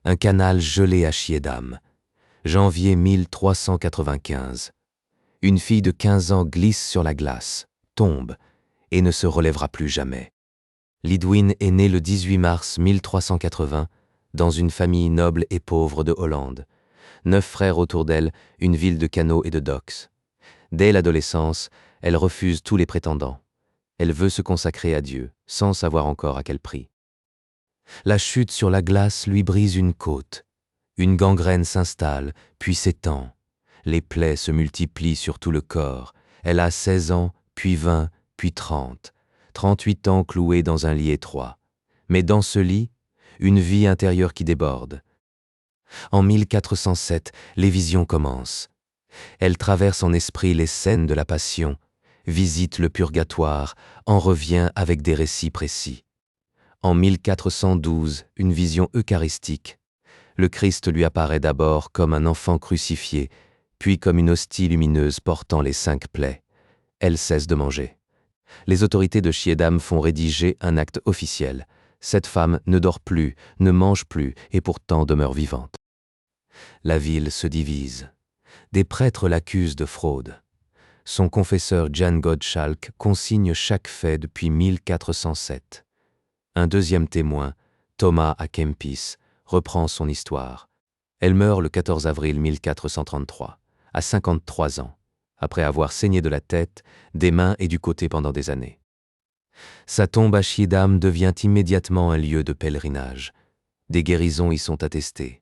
Un canal gelé à Schiedam. Janvier 1395. Une fille de 15 ans glisse sur la glace, tombe, et ne se relèvera plus jamais. Lidwin est née le 18 mars 1380 dans une famille noble et pauvre de Hollande. 9 frères autour d'elle, une ville de canaux et de docks. Dès l'adolescence, elle refuse tous les prétendants. Elle veut se consacrer à Dieu, sans savoir encore à quel prix. La chute sur la glace lui brise une côte. Une gangrène s'installe, puis s'étend. Les plaies se multiplient sur tout le corps. Elle a 16 ans, puis 20, puis 30. 38 ans clouée dans un lit étroit. Mais dans ce lit, une vie intérieure qui déborde. En 1407, les visions commencent. Elle traverse en esprit les scènes de la Passion, visite le purgatoire, en revient avec des récits précis. En 1412, une vision eucharistique. Le Christ lui apparaît d'abord comme un enfant crucifié, puis comme une hostie lumineuse portant les 5 plaies. Elle cesse de manger. Les autorités de Schiedam font rédiger un acte officiel. Cette femme ne dort plus, ne mange plus, et pourtant demeure vivante. La ville se divise. Des prêtres l'accusent de fraude. Son confesseur Jan Gottschalk consigne chaque fait depuis 1407. Un deuxième témoin, Thomas à Kempis, reprend son histoire. Elle meurt le 14 avril 1433, à 53 ans, après avoir saigné de la tête, des mains et du côté pendant des années. Sa tombe à Schiedam devient immédiatement un lieu de pèlerinage. Des guérisons y sont attestées.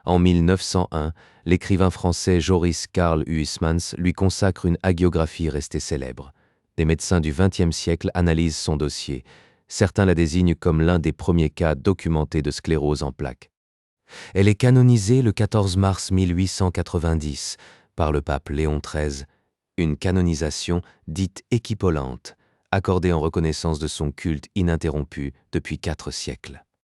En 1901, l'écrivain français Joris Karl Huysmans lui consacre une hagiographie restée célèbre. Des médecins du XXe siècle analysent son dossier. Certains la désignent comme l'un des premiers cas documentés de sclérose en plaques. Elle est canonisée le 14 mars 1890 par le pape Léon XIII, une canonisation dite équipolante, accordée en reconnaissance de son culte ininterrompu depuis 4 siècles.